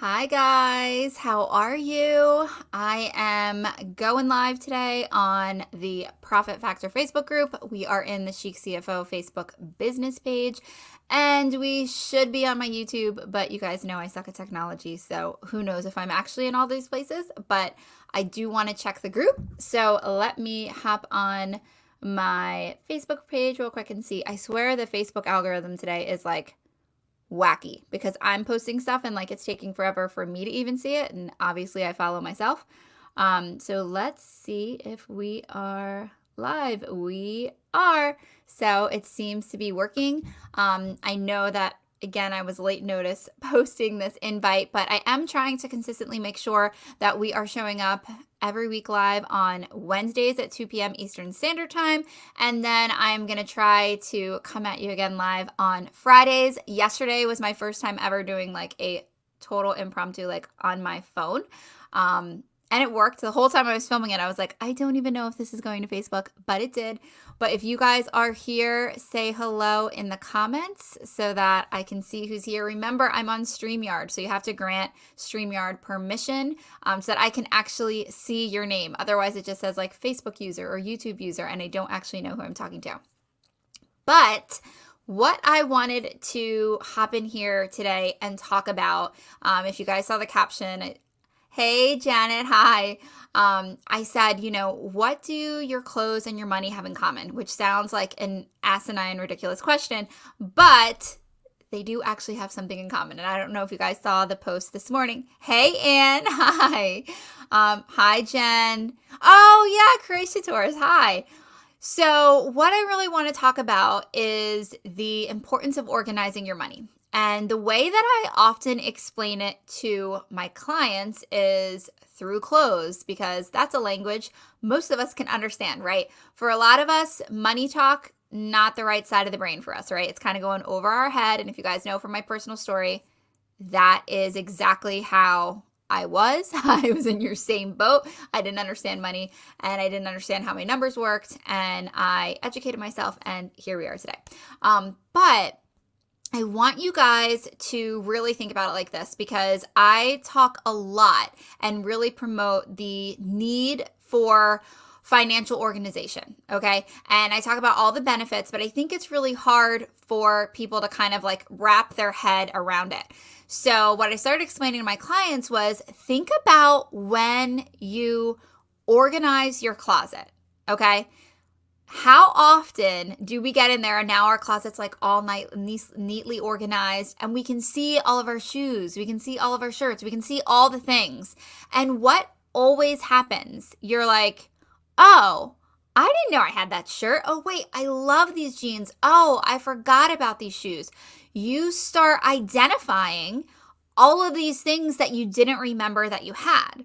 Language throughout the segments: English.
Hi guys, how are you? I am going live today on the Profit Factor Facebook group. We are in the Chic CFO Facebook business page, and we should be on my YouTube, but you guys know I suck at technology, so who knows if I'm actually in all these places, but I do want to check the group. So let me hop on my Facebook page real quick and see. I swear the Facebook algorithm today is like wacky because I'm posting stuff and like it's taking forever for me to even see it. And obviously I follow myself. So let's see if we are live. We are. So it seems to be working. I know that again, I was late notice posting this invite, but I am trying to consistently make sure that we are showing up every week live on Wednesdays at 2 p.m. Eastern Standard Time. And then I'm going to try to come at you again live on Fridays. Yesterday was my first time ever doing like a total impromptu, like on my phone. And it worked. The whole time I was filming it, I was like, I don't even know if this is going to Facebook, but it did. But if you guys are here, say hello in the comments so that I can see who's here. Remember, I'm on StreamYard, so you have to grant StreamYard permission so that I can actually see your name. Otherwise, it just says like Facebook user or YouTube user, and I don't actually know who I'm talking to. But what I wanted to hop in here today and talk about, if you guys saw the caption, hey, Janet, hi. I said, what do your clothes and your money have in common? Which sounds like an asinine, ridiculous question, but they do actually have something in common. And I don't know if you guys saw the post this morning. Hey, Ann, hi. Hi, Jen. Oh, yeah, Croatia Tours, hi. So what I really want to talk about is the importance of organizing your money. And the way that I often explain it to my clients is through clothes, because that's a language most of us can understand, right? For a lot of us, money talk, not the right side of the brain for us, right? It's kind of going over our head. And if you guys know from my personal story, that is exactly how I was. I was in your same boat. I didn't understand money and I didn't understand how my numbers worked. And I educated myself and here we are today. But I want you guys to really think about it like this, because I talk a lot and really promote the need for financial organization, okay? And I talk about all the benefits, but I think it's really hard for people to kind of like wrap their head around it. So what I started explaining to my clients was, think about when you organize your closet, okay? How often do we get in there and now our closet's like all neatly organized and we can see all of our shoes, we can see all of our shirts, we can see all the things. And what always happens? You're like, oh, I didn't know I had that shirt. Oh, wait, I love these jeans. Oh, I forgot about these shoes. You start identifying all of these things that you didn't remember that you had.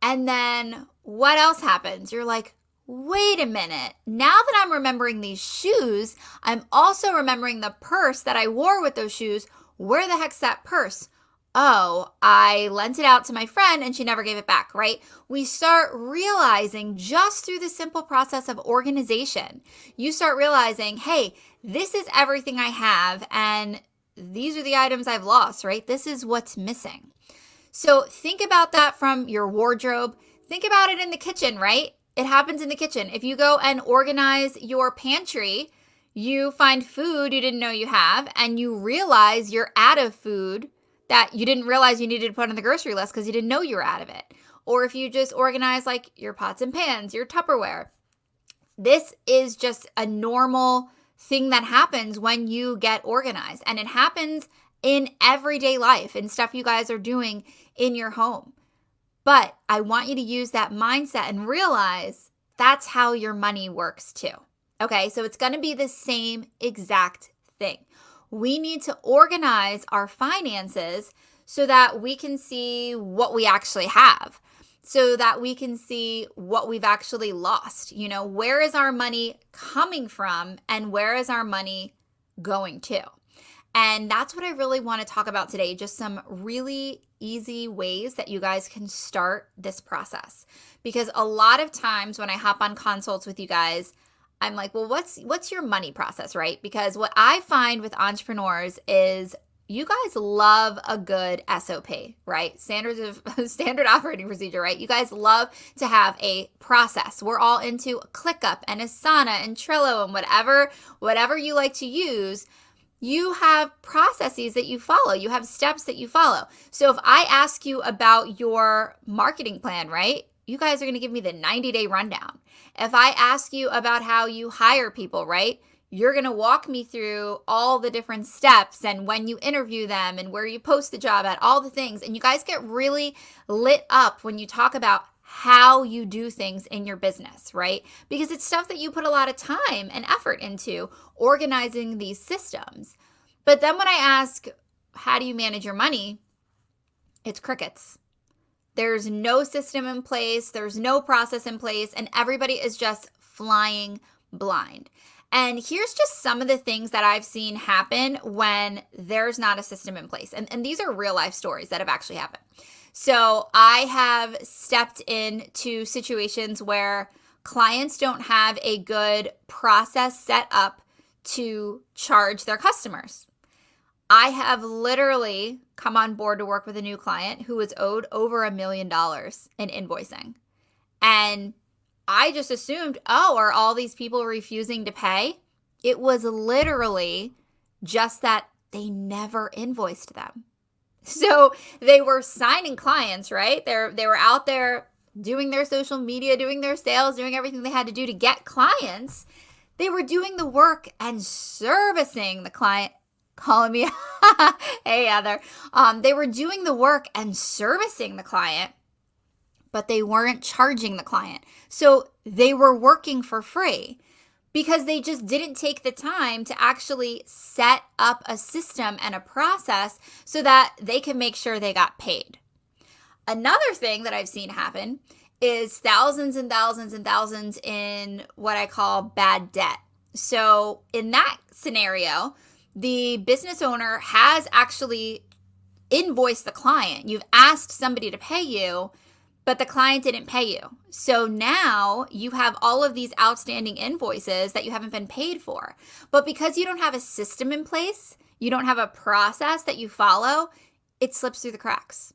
And then what else happens? You're like, wait a minute, now that I'm remembering these shoes, I'm also remembering the purse that I wore with those shoes. Where the heck's that purse? Oh, I lent it out to my friend and she never gave it back, right? We start realizing just through the simple process of organization, you start realizing, hey, this is everything I have and these are the items I've lost, right? This is what's missing. So think about that from your wardrobe. Think about it in the kitchen, right? It happens in the kitchen. If you go and organize your pantry, you find food you didn't know you have, and you realize you're out of food that you didn't realize you needed to put on the grocery list because you didn't know you were out of it. Or if you just organize like your pots and pans, your Tupperware. This is just a normal thing that happens when you get organized, and it happens in everyday life and stuff you guys are doing in your home. But I want you to use that mindset and realize that's how your money works too. Okay, so it's going to be the same exact thing. We need to organize our finances so that we can see what we actually have, so that we can see what we've actually lost. Where is our money coming from and where is our money going to? And that's what I really want to talk about today, just some really easy ways that you guys can start this process. Because a lot of times when I hop on consults with you guys, I'm like, well, what's your money process, right? Because what I find with entrepreneurs is you guys love a good SOP, right? Standard operating procedure, right? You guys love to have a process. We're all into ClickUp and Asana and Trello and whatever you like to use. You have processes that you follow. You have steps that you follow. So if I ask you about your marketing plan, right? You guys are going to give me the 90-day rundown. If I ask you about how you hire people, right? You're going to walk me through all the different steps and when you interview them and where you post the job at, all the things. And you guys get really lit up when you talk about how you do things in your business, right? Because it's stuff that you put a lot of time and effort into organizing these systems. But then when I ask, how do you manage your money? It's crickets. There's no system in place. There's no process in place. And everybody is just flying blind. And here's just some of the things that I've seen happen when there's not a system in place. And these are real life stories that have actually happened. So I have stepped into situations where clients don't have a good process set up to charge their customers. I have literally come on board to work with a new client who was owed over $1 million in invoicing. And I just assumed, are all these people refusing to pay? It was literally just that they never invoiced them. So they were signing clients, right? They were out there doing their social media, doing their sales, doing everything they had to do to get clients. They were doing the work and servicing the client. Calling me, hey Heather. They were doing the work and servicing the client, but they weren't charging the client. So they were working for free because they just didn't take the time to actually set up a system and a process so that they can make sure they got paid. Another thing that I've seen happen is thousands and thousands and thousands in what I call bad debt. So in that scenario, the business owner has actually invoiced the client. You've asked somebody to pay you, but the client didn't pay you. So now you have all of these outstanding invoices that you haven't been paid for. But because you don't have a system in place, you don't have a process that you follow, it slips through the cracks.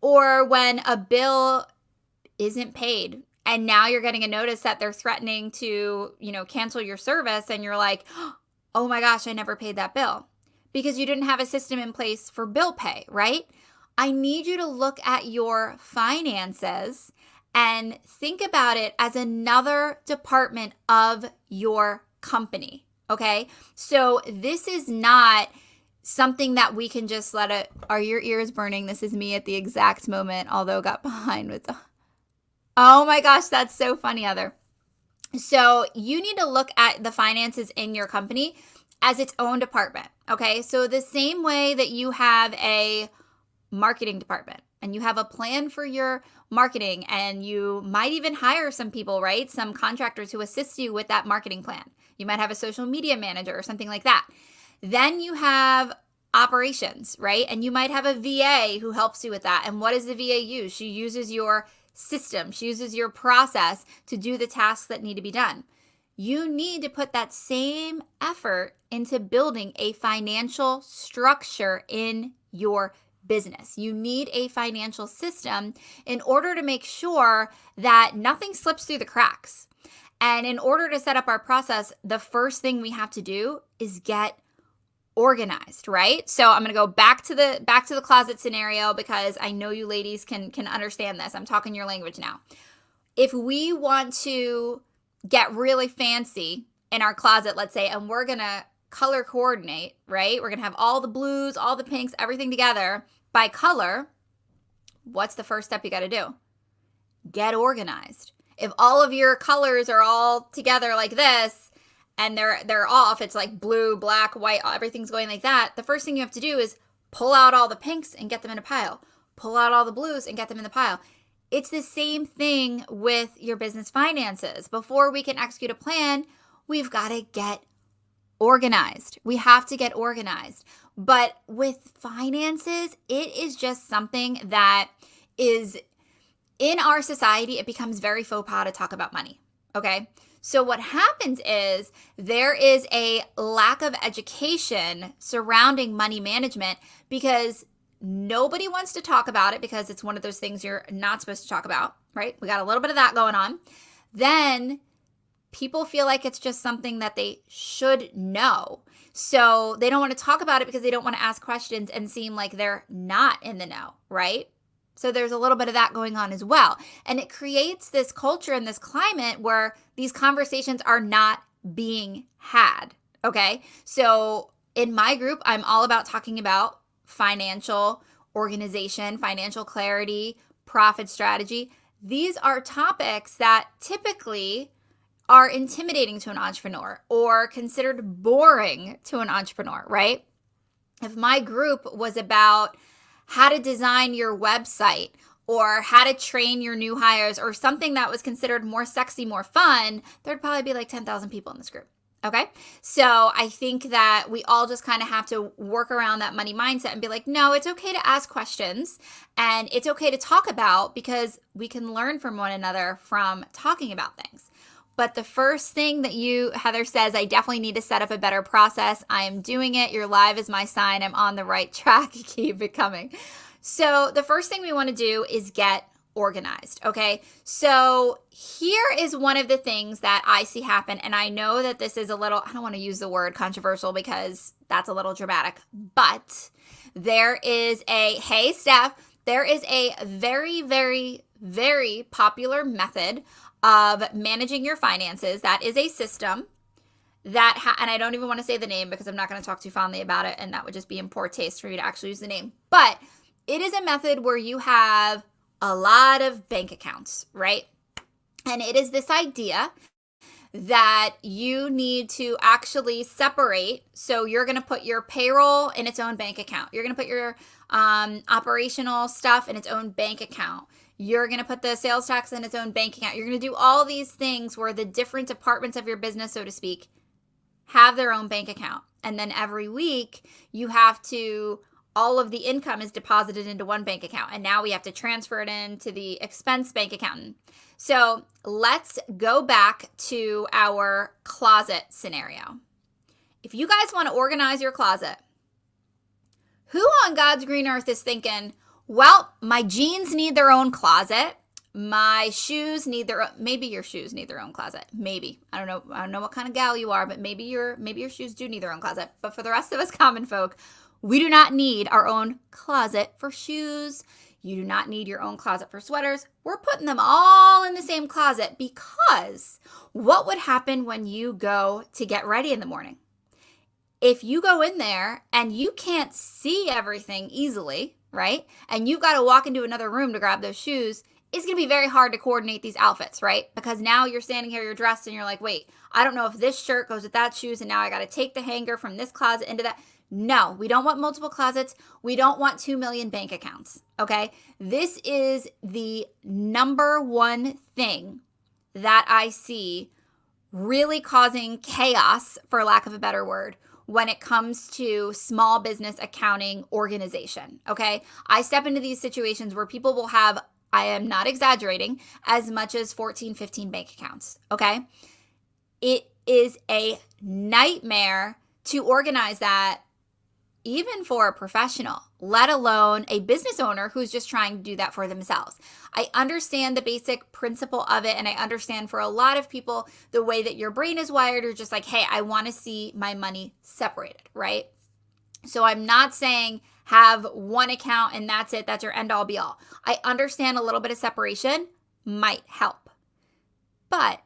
Or when a bill isn't paid and now you're getting a notice that they're threatening to, cancel your service, and you're like, oh my gosh, I never paid that bill because you didn't have a system in place for bill pay, right? I need you to look at your finances and think about it as another department of your company, okay? So this is not something that we can just let it, are your ears burning? This is me at the exact moment, although got behind with the, oh my gosh, that's so funny, Heather. So you need to look at the finances in your company as its own department, okay? So the same way that you have a marketing department and you have a plan for your marketing, and you might even hire some people, right? Some contractors who assist you with that marketing plan. You might have a social media manager or something like that. Then you have operations, right? And you might have a VA who helps you with that. And what does the VA use? She uses your system. She uses your process to do the tasks that need to be done. You need to put that same effort into building a financial structure in your business. You need a financial system in order to make sure that nothing slips through the cracks. And in order to set up our process, the first thing we have to do is get organized, right? So I'm going to go back to the closet scenario because I know you ladies can understand this. I'm talking your language now. If we want to get really fancy in our closet, let's say, and we're going to color coordinate, right? We're going to have all the blues, all the pinks, everything together by color. What's the first step you got to do? Get organized. If all of your colors are all together like this and they're off, it's like blue, black, white, everything's going like that. The first thing you have to do is pull out all the pinks and get them in a pile. Pull out all the blues and get them in the pile. It's the same thing with your business finances. Before we can execute a plan, we've got to get organized. We have to get organized. But with finances, it is just something that is in our society, it becomes very faux pas to talk about money. Okay. So what happens is there is a lack of education surrounding money management because nobody wants to talk about it because it's one of those things you're not supposed to talk about, right? We got a little bit of that going on. Then people feel like it's just something that they should know. So they don't want to talk about it because they don't want to ask questions and seem like they're not in the know, right? So there's a little bit of that going on as well. And it creates this culture and this climate where these conversations are not being had, okay? So in my group, I'm all about talking about financial organization, financial clarity, profit strategy. These are topics that typically are intimidating to an entrepreneur or considered boring to an entrepreneur, right? If my group was about how to design your website or how to train your new hires or something that was considered more sexy, more fun, there'd probably be like 10,000 people in this group. Okay. So I think that we all just kind of have to work around that money mindset and be like, no, it's okay to ask questions and it's okay to talk about because we can learn from one another from talking about things. But the first thing that Heather says, I definitely need to set up a better process. I am doing it. Your live is my sign. I'm on the right track. Keep it coming. So the first thing we want to do is get organized. Okay. So here is one of the things that I see happen. And I know that this is a little, I don't want to use the word controversial because that's a little dramatic, but there is hey, Steph, there is a very, very, very popular method of managing your finances. That is a system that, and I don't even want to say the name because I'm not going to talk too fondly about it, and that would just be in poor taste for me to actually use the name. But it is a method where you have a lot of bank accounts, right? And it is this idea that you need to actually separate. So you're going to put your payroll in its own bank account. You're going to put your operational stuff in its own bank account. You're going to put the sales tax in its own bank account. You're going to do all these things where the different departments of your business, so to speak, have their own bank account. And then every week you have to, all of the income is deposited into one bank account. And now we have to transfer it into the expense bank account. So let's go back to our closet scenario. If you guys want to organize your closet, who on God's green earth is thinking, well, my jeans need their own closet. My shoes need maybe your shoes need their own closet. Maybe. I don't know what kind of gal you are, but maybe your shoes do need their own closet. But for the rest of us common folk, we do not need our own closet for shoes. You do not need your own closet for sweaters. We're putting them all in the same closet because what would happen when you go to get ready in the morning? If you go in there and you can't see everything easily, right? And you've got to walk into another room to grab those shoes, it's going to be very hard to coordinate these outfits, right? Because now you're standing here, you're dressed, and you're like, wait, I don't know if this shirt goes with that shoes, and now I got to take the hanger from this closet into that. No, we don't want multiple closets. We don't want 2 million bank accounts, okay? This is the number one thing that I see really causing chaos, for lack of a better word, when it comes to small business accounting organization, okay? I step into these situations where people will have, I am not exaggerating, as much as 14, 15 bank accounts, okay? It is a nightmare to organize that even for a professional, let alone a business owner who's just trying to do that for themselves. I understand the basic principle of it, and I understand for a lot of people, the way that your brain is wired, you're just like, hey, I want to see my money separated, right? So I'm not saying have one account and that's it, that's your end all be all. I understand a little bit of separation might help, but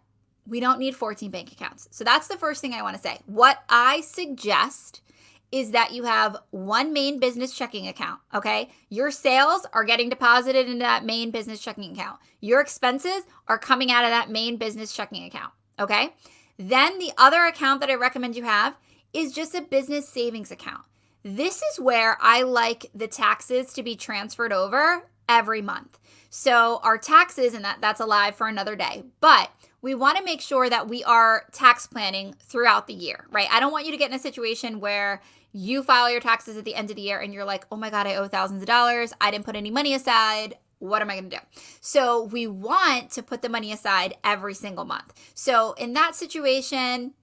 we don't need 14 bank accounts. So that's the first thing I want to say. What I suggest is that you have one main business checking account, okay? Your sales are getting deposited into that main business checking account. Your expenses are coming out of that main business checking account, okay? Then the other account that I recommend you have is just a business savings account. This is where I like the taxes to be transferred over every month. So our taxes, and that's a live for another day, but we want to make sure that we are tax planning throughout the year, right? I don't want you to get in a situation where you file your taxes at the end of the year and you're like, oh my God, I owe thousands of dollars. I didn't put any money aside. What am I going to do? So we want to put the money aside every single month. So in that situation,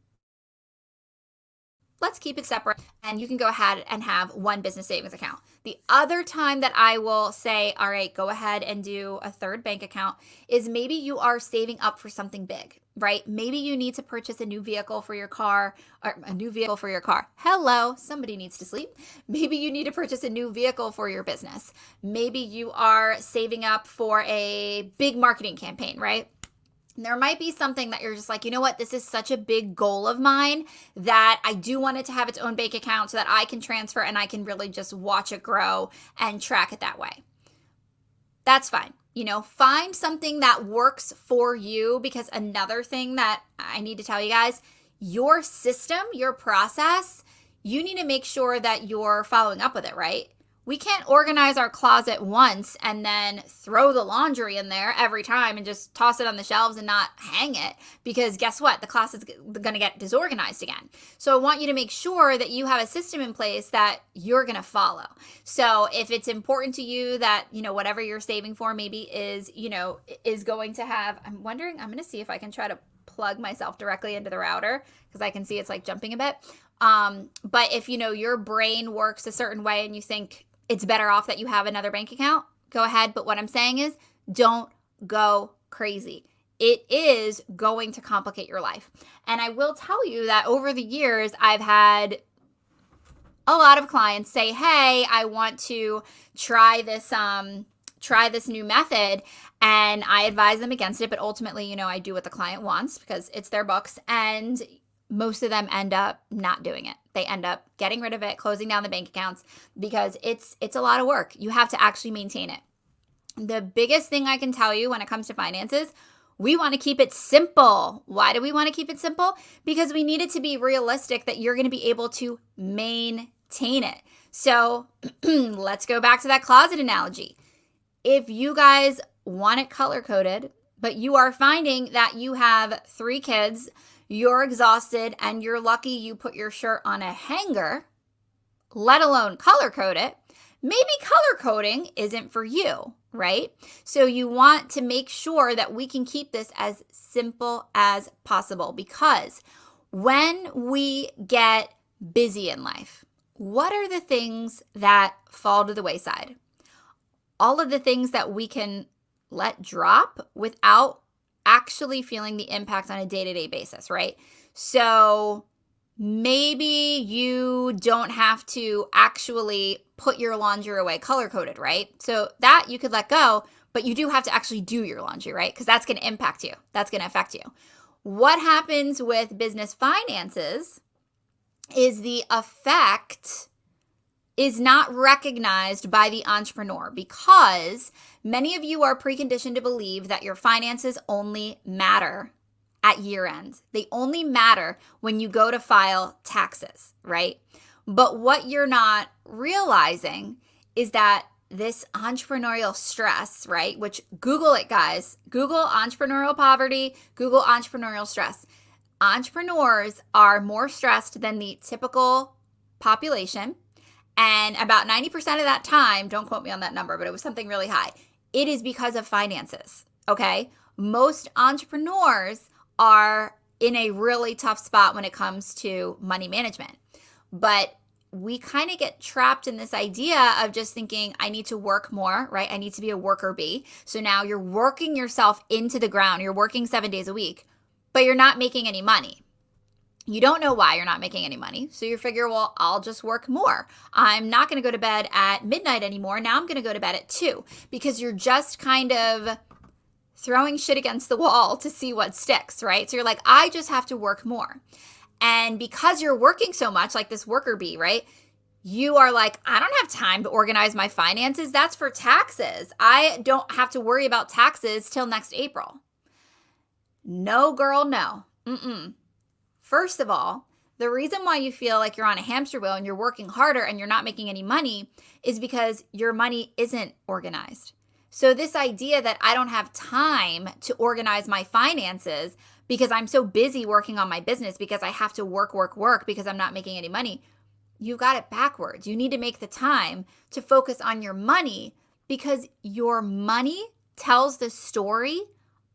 let's keep it separate, and you can go ahead and have one business savings account. The other time that I will say, all right, go ahead and do a third bank account is maybe you are saving up for something big, right? Maybe you need to purchase a new vehicle for your car, or a new vehicle for your car. Hello, somebody needs to sleep. Maybe you need to purchase a new vehicle for your business. Maybe you are saving up for a big marketing campaign, right? There might be something that you're just like, you know what, this is such a big goal of mine that I do want it to have its own bank account so that I can transfer and I can really just watch it grow and track it that way. That's fine. Find something that works for you, because another thing that I need to tell you guys, your system, your process, you need to make sure that you're following up with it, right? We can't organize our closet once and then throw the laundry in there every time and just toss it on the shelves and not hang it, because guess what? The closet's going to get disorganized again. So I want you to make sure that you have a system in place that you're going to follow. So if it's important to you that, whatever you're saving for maybe is going to have, I'm going to see if I can try to plug myself directly into the router because I can see it's like jumping a bit. But if, your brain works a certain way and you think it's better off that you have another bank account, go ahead. But what I'm saying is don't go crazy. It is going to complicate your life. And I will tell you that over the years, I've had a lot of clients say, hey, I want to try this new method. And I advise them against it. But ultimately, I do what the client wants because it's their books. And most of them end up not doing it. They end up getting rid of it, closing down the bank accounts, because it's a lot of work. You have to actually maintain it. The biggest thing I can tell you when it comes to finances, we want to keep it simple. Why do we want to keep it simple? Because we need it to be realistic that you're going to be able to maintain it. So let's go back to that closet analogy. If you guys want it color-coded, but you are finding that you have 3 kids, you're exhausted, and you're lucky you put your shirt on a hanger, let alone color code it, maybe color coding isn't for you, right? So you want to make sure that we can keep this as simple as possible, because when we get busy in life, what are the things that fall to the wayside? All of the things that we can let drop without actually feeling the impact on a day-to-day basis, right? So maybe you don't have to actually put your laundry away color-coded, right? So that you could let go, but you do have to actually do your laundry, right? Because that's going to impact you. That's going to affect you. What happens with business finances is the effect is not recognized by the entrepreneur, because many of you are preconditioned to believe that your finances only matter at year end. They only matter when you go to file taxes, right? But what you're not realizing is that this entrepreneurial stress, right? Which Google it, guys. Google entrepreneurial poverty, Google entrepreneurial stress. Entrepreneurs are more stressed than the typical population. And about 90% of that time, don't quote me on that number, but it was something really high, it is because of finances, okay? Most entrepreneurs are in a really tough spot when it comes to money management. But we kind of get trapped in this idea of just thinking, I need to work more, right? I need to be a worker bee. So now you're working yourself into the ground. You're working 7 days a week, but you're not making any money. You don't know why you're not making any money. So you figure, well, I'll just work more. I'm not going to go to bed at midnight anymore. Now I'm going to go to bed at 2, because you're just kind of throwing shit against the wall to see what sticks, right? So you're like, I just have to work more. And because you're working so much, like this worker bee, right? You are like, I don't have time to organize my finances. That's for taxes. I don't have to worry about taxes till next April. No, girl, no. First of all, the reason why you feel like you're on a hamster wheel and you're working harder and you're not making any money is because your money isn't organized. So this idea that I don't have time to organize my finances because I'm so busy working on my business, because I have to work because I'm not making any money, you've got it backwards. You need to make the time to focus on your money Because your money tells the story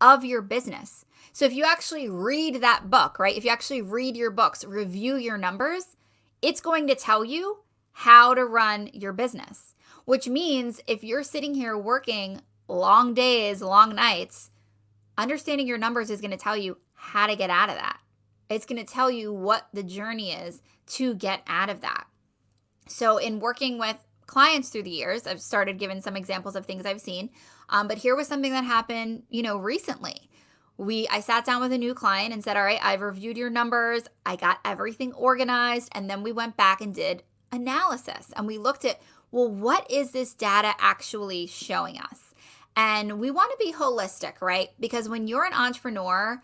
of your business. So if you actually read that book, right? If you actually read your books, review your numbers, it's going to tell you how to run your business, which means if you're sitting here working long days, long nights, understanding your numbers is going to tell you how to get out of that. It's going to tell you what the journey is to get out of that. So in working with clients through the years, I've started giving some examples of things I've seen. But here was something that happened, recently. I sat down with a new client and said, all right, I've reviewed your numbers. I got everything organized. And then we went back and did analysis. And we looked at, well, what is this data actually showing us? And we want to be holistic, right? Because when you're an entrepreneur,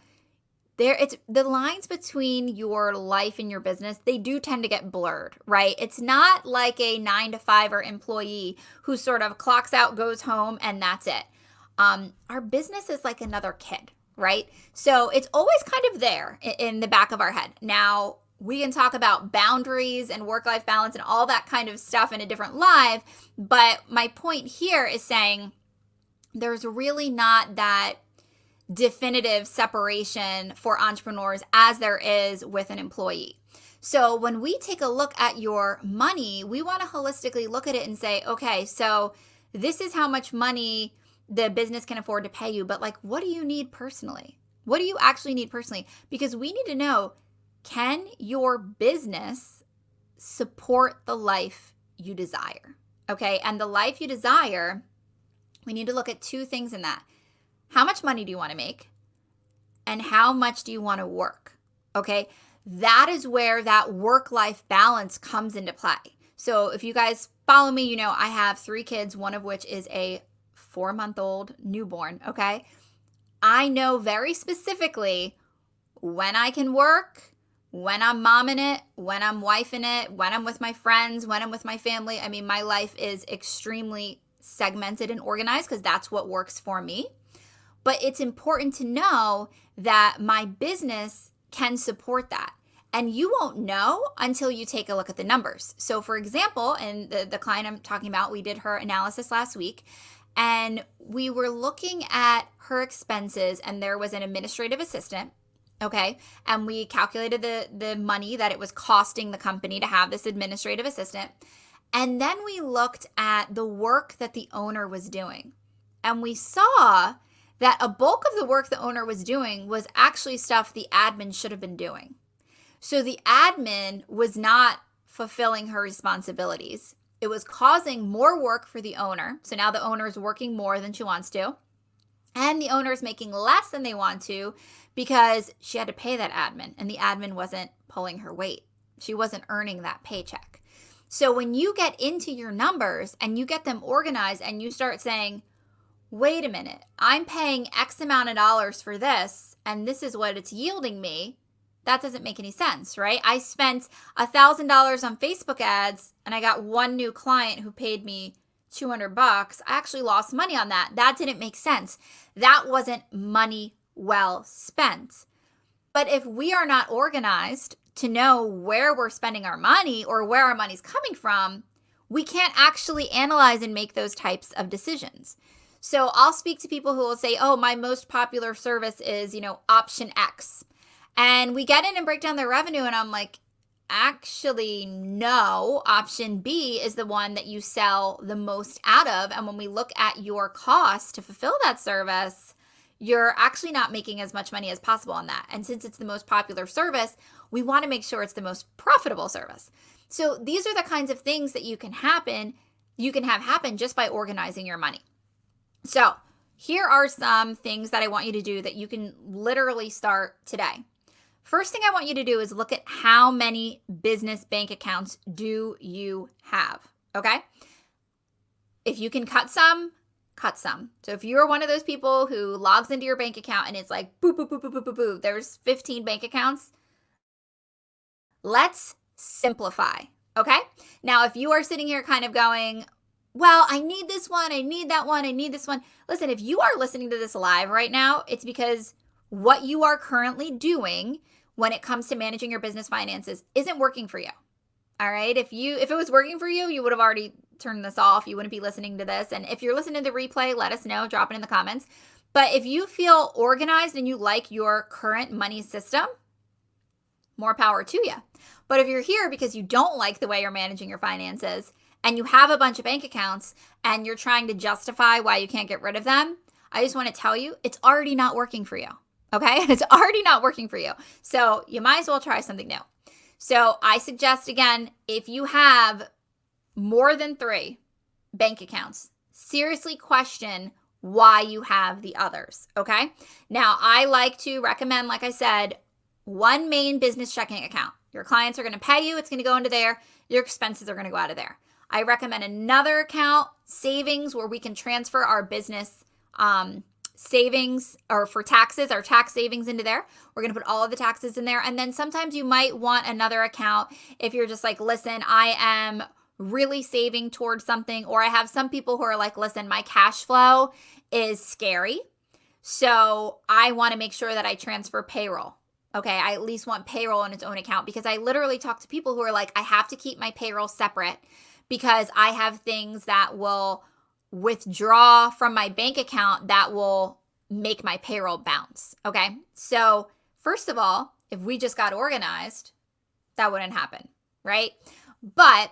the lines between your life and your business, they do tend to get blurred, right? It's not like a 9-to-5 employee who sort of clocks out, goes home, and that's it. Our business is like another kid, right? So it's always kind of there in the back of our head. Now, we can talk about boundaries and work-life balance and all that kind of stuff in a different live, but my point here is saying there's really not that definitive separation for entrepreneurs as there is with an employee. So when we take a look at your money, we want to holistically look at it and say, okay, so this is how much money the business can afford to pay you, but like, what do you need personally? What do you actually need personally? Because we need to know, can your business support the life you desire? Okay, and the life you desire, we need to look at two things in that. How much money do you want to make? And how much do you want to work? Okay, that is where that work-life balance comes into play. So if you guys follow me, I have 3 kids, one of which is a 4-month-old newborn, okay? I know very specifically when I can work, when I'm momming it, when I'm wifing it, when I'm with my friends, when I'm with my family. I mean, my life is extremely segmented and organized because that's what works for me. But it's important to know that my business can support that. And you won't know until you take a look at the numbers. So for example, and the client I'm talking about, we did her analysis last week, and we were looking at her expenses, and there was an administrative assistant, okay? And we calculated the money that it was costing the company to have this administrative assistant. And then we looked at the work that the owner was doing. And we saw that a bulk of the work the owner was doing was actually stuff the admin should have been doing. So the admin was not fulfilling her responsibilities. It was causing more work for the owner. So now the owner is working more than she wants to. And the owner is making less than they want to because she had to pay that admin, and the admin wasn't pulling her weight. She wasn't earning that paycheck. So when you get into your numbers and you get them organized and you start saying, wait a minute, I'm paying X amount of dollars for this, and this is what it's yielding me. That doesn't make any sense, right? I spent $1,000 on Facebook ads and I got one new client who paid me $200. I actually lost money on that. That didn't make sense. That wasn't money well spent. But if we are not organized to know where we're spending our money or where our money's coming from, we can't actually analyze and make those types of decisions. So I'll speak to people who will say, oh, my most popular service is, option X. And we get in and break down their revenue. And I'm like, actually, no, option B is the one that you sell the most out of. And when we look at your cost to fulfill that service, you're actually not making as much money as possible on that. And since it's the most popular service, we want to make sure it's the most profitable service. So these are the kinds of things that you can have happen just by organizing your money. So here are some things that I want you to do that you can literally start today. First thing I want you to do is look at how many business bank accounts do you have, okay? If you can cut some, cut some. So if you're one of those people who logs into your bank account and it's like, boo, boo, boo, boo, boo, boo, boo, there's 15 bank accounts, let's simplify, okay? Now, if you are sitting here kind of going, well, I need this one, I need that one, I need this one. Listen, if you are listening to this live right now, it's because what you are currently doing when it comes to managing your business finances isn't working for you. All right? If it was working for you, you would have already turn this off. You wouldn't be listening to this. And if you're listening to the replay, let us know, drop it in the comments. But if you feel organized and you like your current money system, more power to you. But if you're here because you don't like the way you're managing your finances and you have a bunch of bank accounts and you're trying to justify why you can't get rid of them, I just want to tell you, it's already not working for you. Okay? It's already not working for you. So you might as well try something new. So I suggest, again, if you have more than 3 bank accounts, seriously question why you have the others. Okay? Now, I like to recommend, like I said, one main business checking account. Your clients are going to pay you. It's going to go into there. Your expenses are going to go out of there. I recommend another account, savings, where we can transfer our business savings, or for taxes, our tax savings into there. We're going to put all of the taxes in there. And then sometimes you might want another account if you're just like, listen, I am really saving towards something. Or I have some people who are like, listen, my cash flow is scary. So I want to make sure that I transfer payroll. Okay, I at least want payroll in its own account, because I literally talk to people who are like, I have to keep my payroll separate because I have things that will withdraw from my bank account that will make my payroll bounce. Okay, so first of all, if we just got organized, that wouldn't happen, right? But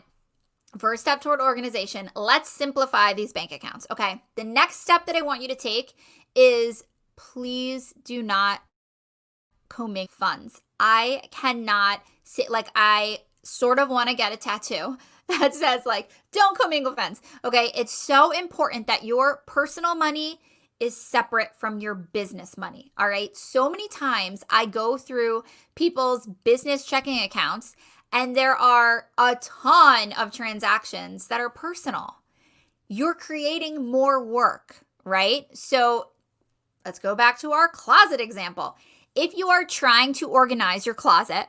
first step toward organization, let's simplify these bank accounts. Okay, the next step that I want you to take is, please do not commingle funds. I cannot sit, like, I sort of want to get a tattoo that says like, don't commingle funds. Okay. It's so important that your personal money is separate from your business money. All right. So many times I go through people's business checking accounts and there are a ton of transactions that are personal. You're creating more work, right? So let's go back to our closet example. If you are trying to organize your closet,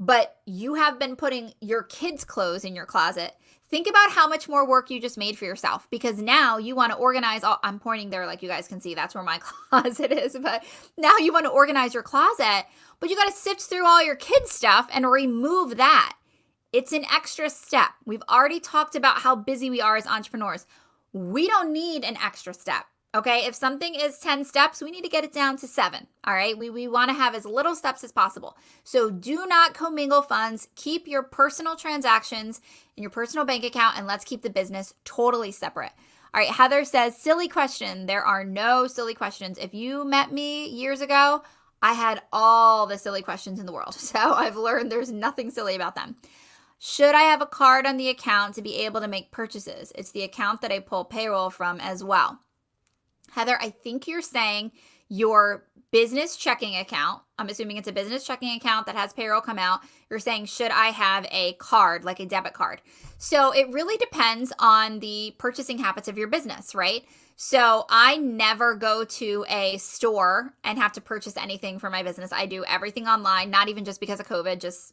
but you have been putting your kids' clothes in your closet, think about how much more work you just made for yourself, because now you want to organize all, I'm pointing there like you guys can see, that's where my closet is, but now you want to organize your closet, but you got to sift through all your kids' stuff and remove that. It's an extra step. We've already talked about how busy we are as entrepreneurs. We don't need an extra step. Okay, if something is 10 steps, we need to get it down to 7. All right, we want to have as little steps as possible. So do not commingle funds. Keep your personal transactions in your personal bank account, and let's keep the business totally separate. All right, Heather says, silly question. There are no silly questions. If you met me years ago, I had all the silly questions in the world. So I've learned there's nothing silly about them. Should I have a card on the account to be able to make purchases? It's the account that I pull payroll from as well. Heather, I think you're saying your business checking account, I'm assuming it's a business checking account that has payroll come out. You're saying, should I have a card, like a debit card? So it really depends on the purchasing habits of your business, right? So I never go to a store and have to purchase anything for my business. I do everything online, not even just because of COVID, just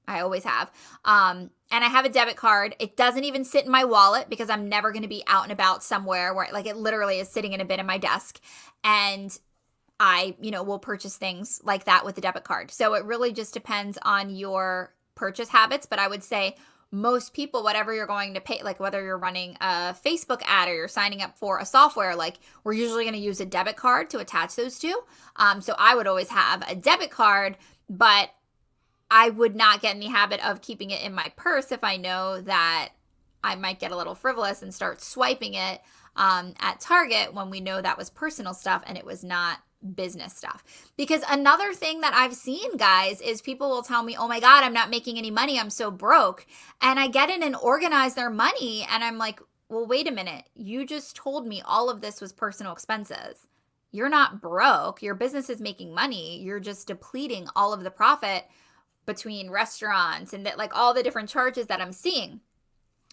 I always have. And I have a debit card. It doesn't even sit in my wallet because I'm never going to be out and about somewhere where like it literally is sitting in a bin in my desk. And I, will purchase things like that with the debit card. So it really just depends on your purchase habits. But I would say most people, whatever you're going to pay, like whether you're running a Facebook ad or you're signing up for a software, like we're usually going to use a debit card to attach those to. So I would always have a debit card, but I would not get in the habit of keeping it in my purse if I know that I might get a little frivolous and start swiping it at Target when we know that was personal stuff and it was not business stuff. Because another thing that I've seen, guys, is people will tell me, oh my God, I'm not making any money. I'm so broke. And I get in and organize their money. And I'm like, well, wait a minute. You just told me all of this was personal expenses. You're not broke. Your business is making money. You're just depleting all of the profit between restaurants and that, like all the different charges that I'm seeing.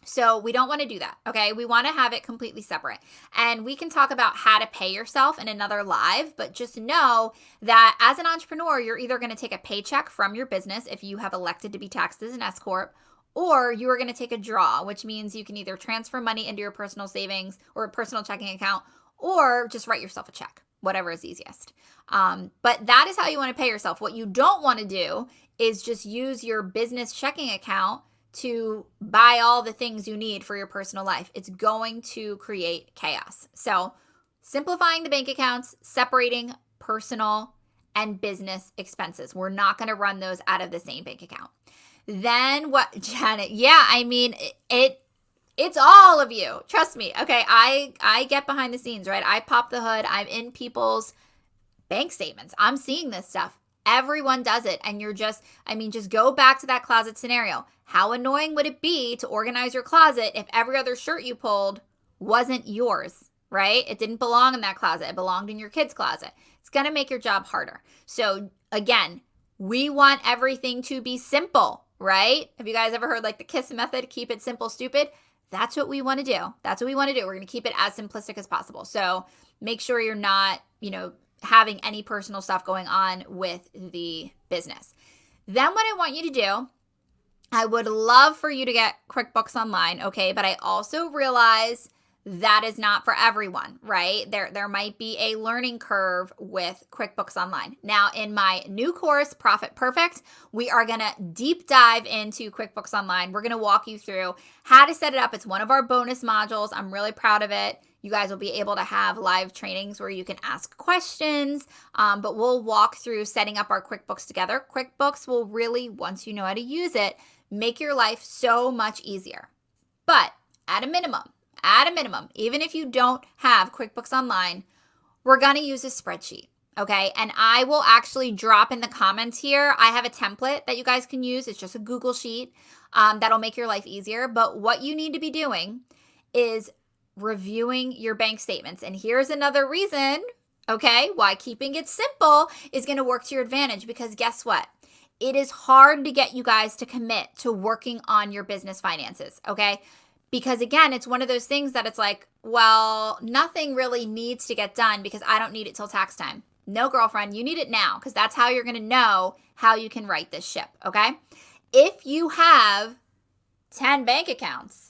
So we don't want to do that. Okay. We want to have it completely separate. And we can talk about how to pay yourself in another live, but just know that as an entrepreneur, you're either going to take a paycheck from your business if you have elected to be taxed as an S Corp, or you are going to take a draw, which means you can either transfer money into your personal savings or a personal checking account, or just write yourself a check, whatever is easiest. But that is how you want to pay yourself. What you don't want to do is just use your business checking account to buy all the things you need for your personal life. It's going to create chaos. So simplifying the bank accounts, separating personal and business expenses. We're not going to run those out of the same bank account. Then what, Janet? Yeah, I mean, it's all of you. Trust me. Okay, I get behind the scenes, right? I pop the hood. I'm in people's bank statements. I'm seeing this stuff. Everyone does it. And just go back to that closet scenario. How annoying would it be to organize your closet if every other shirt you pulled wasn't yours, right? It didn't belong in that closet. It belonged in your kid's closet. It's going to make your job harder. So again, we want everything to be simple, right? Have you guys ever heard like the KISS method? Keep it simple, stupid. That's what we want to do. That's what we want to do. We're going to keep it as simplistic as possible. So make sure you're not, having any personal stuff going on with the business. Then what I want you to do, I would love for you to get QuickBooks Online, okay? But I also realize that is not for everyone, right? There might be a learning curve with QuickBooks Online. Now, in my new course, Profit Perfect, we are going to deep dive into QuickBooks Online. We're going to walk you through how to set it up. It's one of our bonus modules. I'm really proud of it. You guys will be able to have live trainings where you can ask questions, but we'll walk through setting up our QuickBooks together. QuickBooks will really, once you know how to use it, make your life so much easier. But at a minimum, even if you don't have QuickBooks Online, we're going to use a spreadsheet, okay? And I will actually drop in the comments here. I have a template that you guys can use. It's just a Google sheet that'll make your life easier. But what you need to be doing is reviewing your bank statements. And here's another reason, okay, why keeping it simple is going to work to your advantage, because guess what? It is hard to get you guys to commit to working on your business finances, okay? Because again, it's one of those things that it's like, well, nothing really needs to get done because I don't need it till tax time. No, girlfriend, you need it now, because that's how you're going to know how you can right this ship, okay? If you have 10 bank accounts,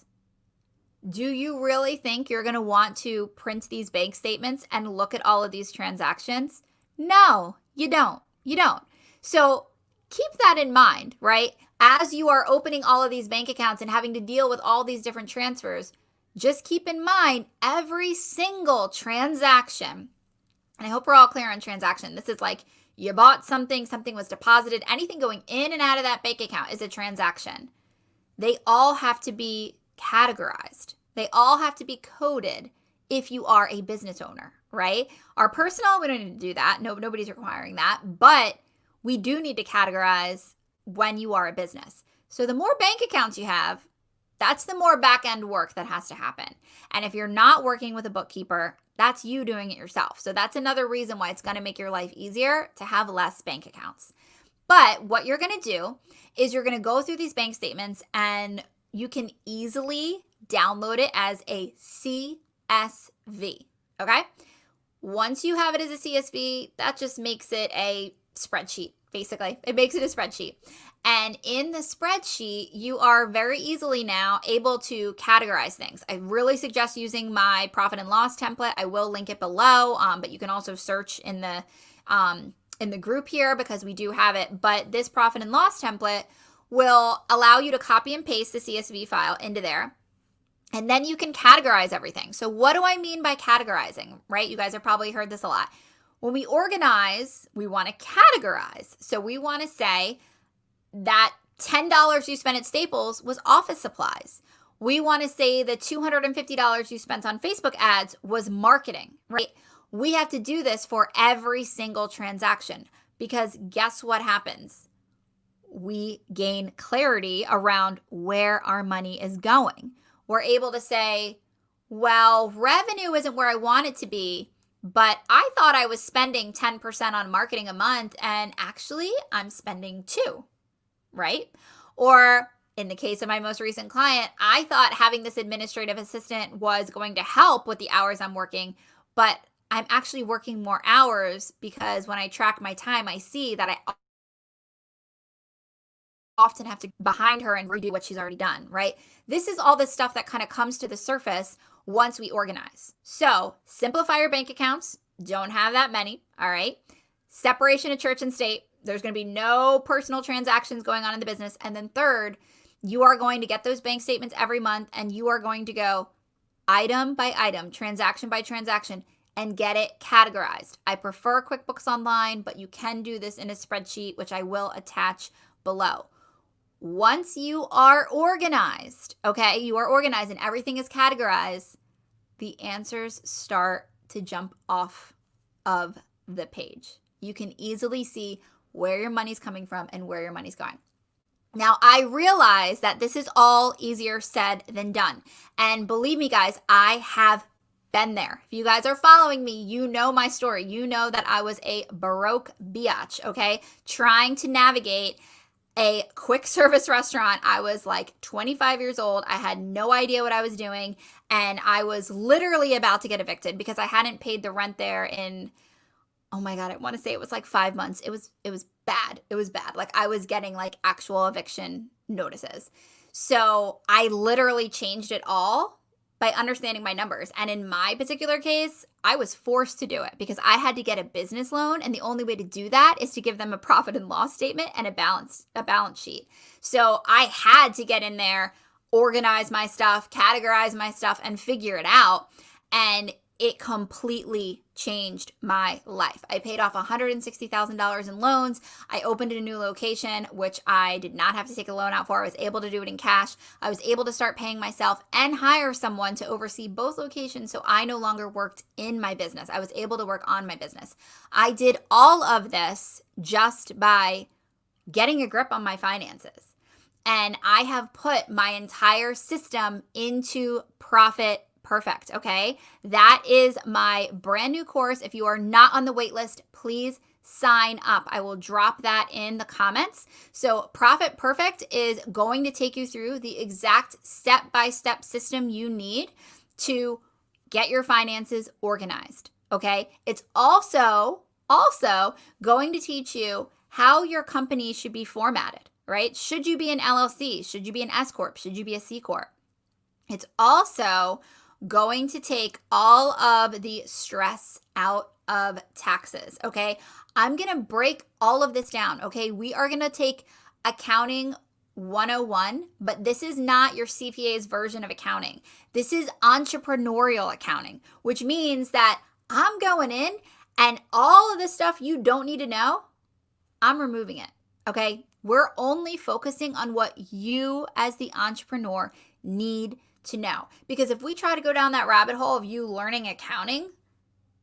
do you really think you're going to want to print these bank statements and look at all of these transactions? No, you don't. So keep that in mind, right? As you are opening all of these bank accounts and having to deal with all these different transfers, just keep in mind every single transaction. And I hope we're all clear on transaction. This is like you bought something was deposited, anything going in and out of that bank account is a transaction. They all have to be categorized. They all have to be coded if you are a business owner, right? Our personal, we don't need to do that. Nobody's requiring that, but we do need to categorize when you are a business. So the more bank accounts you have, that's the more back-end work that has to happen. And if you're not working with a bookkeeper, that's you doing it yourself. So that's another reason why it's going to make your life easier to have less bank accounts. But what you're going to do is you're going to go through these bank statements and you can easily download it as a CSV, okay? Once you have it as a CSV, that just makes it a spreadsheet, basically. It makes it a spreadsheet. And in the spreadsheet, you are very easily now able to categorize things. I really suggest using my profit and loss template. I will link it below, but you can also search in the group here because we do have it. But this profit and loss template will allow you to copy and paste the CSV file into there. And then you can categorize everything. So what do I mean by categorizing, right? You guys have probably heard this a lot. When we organize, we want to categorize. So we want to say that $10 you spent at Staples was office supplies. We want to say the $250 you spent on Facebook ads was marketing, right? We have to do this for every single transaction because guess what happens? We gain clarity around where our money is going. We're able to say, well, revenue isn't where I want it to be, but I thought I was spending 10% on marketing a month, and actually I'm spending 2%, right? Or in the case of my most recent client, I thought having this administrative assistant was going to help with the hours I'm working, but I'm actually working more hours because when I track my time, I see that I often have to behind her and redo what she's already done, right? This is all the stuff that kind of comes to the surface once we organize. So simplify your bank accounts. Don't have that many, all right? Separation of church and state. There's going to be no personal transactions going on in the business. And then third, You are going to get those bank statements every month, and you are going to go item by item, transaction by transaction, and get it categorized. I prefer QuickBooks Online, but you can do this in a spreadsheet, which I will attach below. Once you are organized, okay, you are organized and everything is categorized, the answers start to jump off of the page. You can easily see where your money's coming from and where your money's going. Now, I realize that this is all easier said than done. And believe me, guys, I have been there. If you guys are following me, you know my story. You know that I was a broke biatch, okay? Trying to navigate a quick service restaurant. I was like 25 years old. I had no idea what I was doing. And I was literally about to get evicted because I hadn't paid the rent there in, oh my God, I want to say it was like 5 months. It was bad. It was bad. Like I was getting like actual eviction notices. So I literally changed it all by understanding my numbers. And in my particular case, I was forced to do it because I had to get a business loan. And the only way to do that is to give them a profit and loss statement and a balance sheet. So I had to get in there, organize my stuff, categorize my stuff, and figure it out. And it completely changed my life. I paid off $160,000 in loans. I opened a new location, which I did not have to take a loan out for. I was able to do it in cash. I was able to start paying myself and hire someone to oversee both locations, so I no longer worked in my business. I was able to work on my business. I did all of this just by getting a grip on my finances. And I have put my entire system into Profit Perfect, okay? That is my brand new course. If you are not on the wait list, please sign up. I will drop that in the comments. So Profit Perfect is going to take you through the exact step-by-step system you need to get your finances organized, okay? It's also going to teach you how your company should be formatted, right? Should you be an LLC? Should you be an S Corp? Should you be a C Corp? It's also going to take all of the stress out of taxes, okay? I'm going to break all of this down, okay? We are going to take accounting 101, but this is not your CPA's version of accounting. This is entrepreneurial accounting, which means that I'm going in and all of the stuff you don't need to know, I'm removing it, okay? We're only focusing on what you as the entrepreneur need to know. Because if we try to go down that rabbit hole of you learning accounting,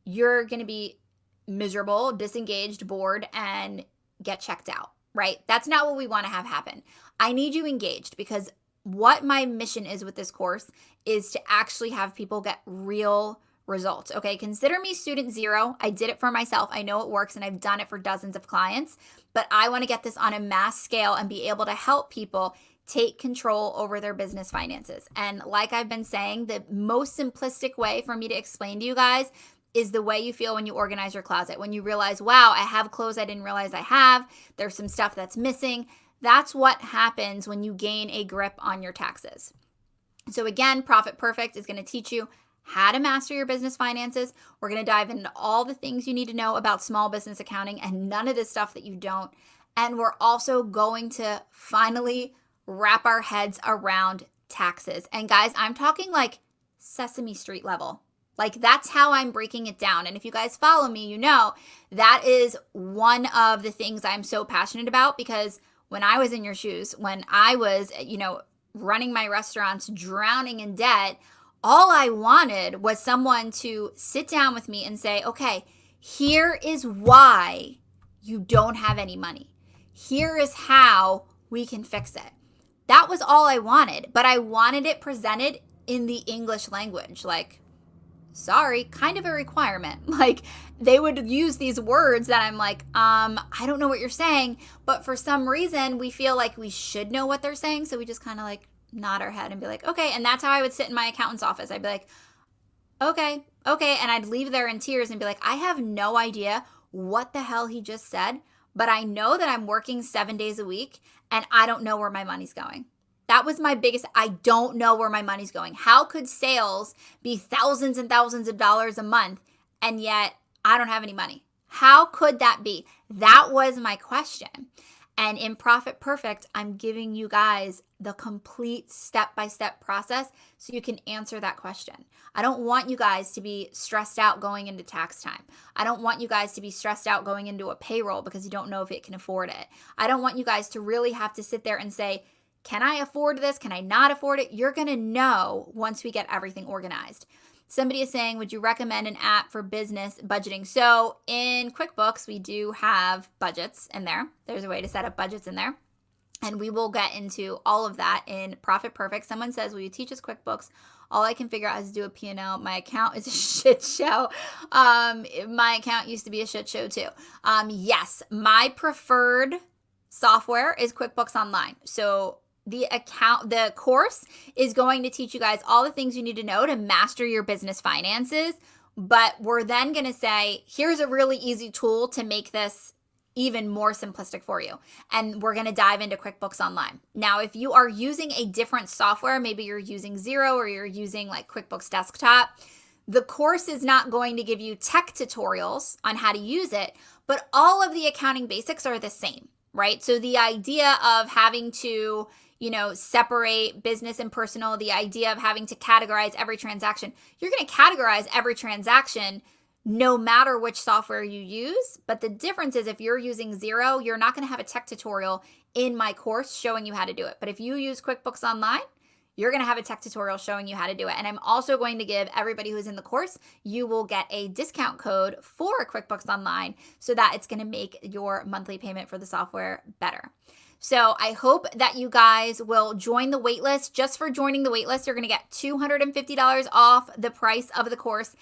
you're going to be miserable, disengaged, bored, and get checked out, right? That's not what we want to have happen. I need you engaged because what my mission is with this course is to actually have people get real results, okay? Consider me student zero. I did it for myself. I know it works and I've done it for dozens of clients, but I want to get this on a mass scale and be able to help people take control over their business finances. And like I've been saying, the most simplistic way for me to explain to you guys is the way you feel when you organize your closet. When you realize, wow, I have clothes I didn't realize I have. There's some stuff that's missing. That's what happens when you gain a grip on your taxes. So again, Profit Perfect is going to teach you how to master your business finances. We're going to dive into all the things you need to know about small business accounting and none of the stuff that you don't. And we're also going to finally wrap our heads around taxes. And guys, I'm talking like Sesame Street level. Like that's how I'm breaking it down. And if you guys follow me, you know that is one of the things I'm so passionate about because when I was in your shoes, when I was, running my restaurants, drowning in debt, all I wanted was someone to sit down with me and say, okay, here is why you don't have any money. Here is how we can fix it. That was all I wanted, but I wanted it presented in the English language. Like, sorry, kind of a requirement. Like they would use these words that I'm like, I don't know what you're saying, but for some reason we feel like we should know what they're saying. So we just kind of like nod our head and be like, okay. And that's how I would sit in my accountant's office. I'd be like, okay. And I'd leave there in tears and be like, I have no idea what the hell he just said, but I know that I'm working 7 days a week and I don't know where my money's going. That was my biggest, I don't know where my money's going. How could sales be thousands and thousands of dollars a month and yet I don't have any money? How could that be? That was my question. And in Profit Perfect, I'm giving you guys the complete step-by-step process so you can answer that question. I don't want you guys to be stressed out going into tax time. I don't want you guys to be stressed out going into a payroll because you don't know if it can afford it. I don't want you guys to really have to sit there and say, can I afford this? Can I not afford it? You're going to know once we get everything organized. Somebody is saying, would you recommend an app for business budgeting? So in QuickBooks, we do have budgets in there. There's a way to set up budgets in there. And we will get into all of that in Profit Perfect. Someone says, will you teach us QuickBooks? All I can figure out is to do a P&L. My account is a shit show. My account used to be a shit show too. Yes, my preferred software is QuickBooks Online. So the course is going to teach you guys all the things you need to know to master your business finances. But we're then going to say, here's a really easy tool to make this even more simplistic for you. And we're going to dive into QuickBooks Online. Now, if you are using a different software, maybe you're using Xero or you're using like QuickBooks Desktop, the course is not going to give you tech tutorials on how to use it, but all of the accounting basics are the same, right? So the idea of having to separate business and personal, the idea of having to categorize every transaction. You're going to categorize every transaction no matter which software you use. But the difference is if you're using Xero, you're not going to have a tech tutorial in my course showing you how to do it. But if you use QuickBooks Online, you're going to have a tech tutorial showing you how to do it. And I'm also going to give everybody who's in the course, you will get a discount code for QuickBooks Online so that it's going to make your monthly payment for the software better. So I hope that you guys will join the waitlist. Just for joining the waitlist, you're going to get $250 off the price of the course.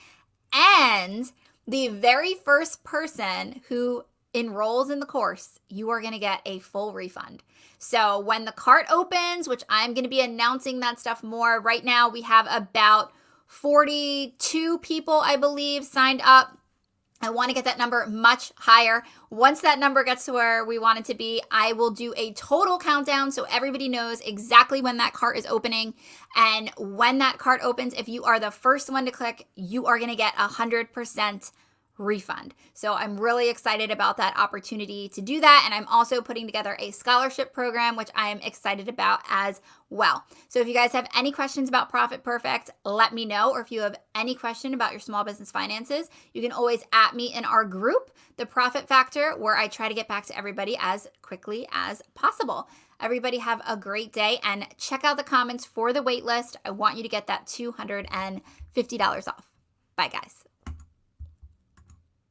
And the very first person who enrolls in the course, you are going to get a full refund. So when the cart opens, which I'm going to be announcing that stuff more, right now we have about 42 people, I believe, signed up. I want to get that number much higher. Once that number gets to where we want it to be, I will do a total countdown so everybody knows exactly when that cart is opening. And when that cart opens, if you are the first one to click, you are going to get 100% refund. So I'm really excited about that opportunity to do that. And I'm also putting together a scholarship program, which I am excited about as well. So if you guys have any questions about Profit Perfect, let me know. Or if you have any question about your small business finances, you can always @ me in our group, The Profit Factor, where I try to get back to everybody as quickly as possible. Everybody have a great day and check out the comments for the wait list. I want you to get that $250 off. Bye, guys.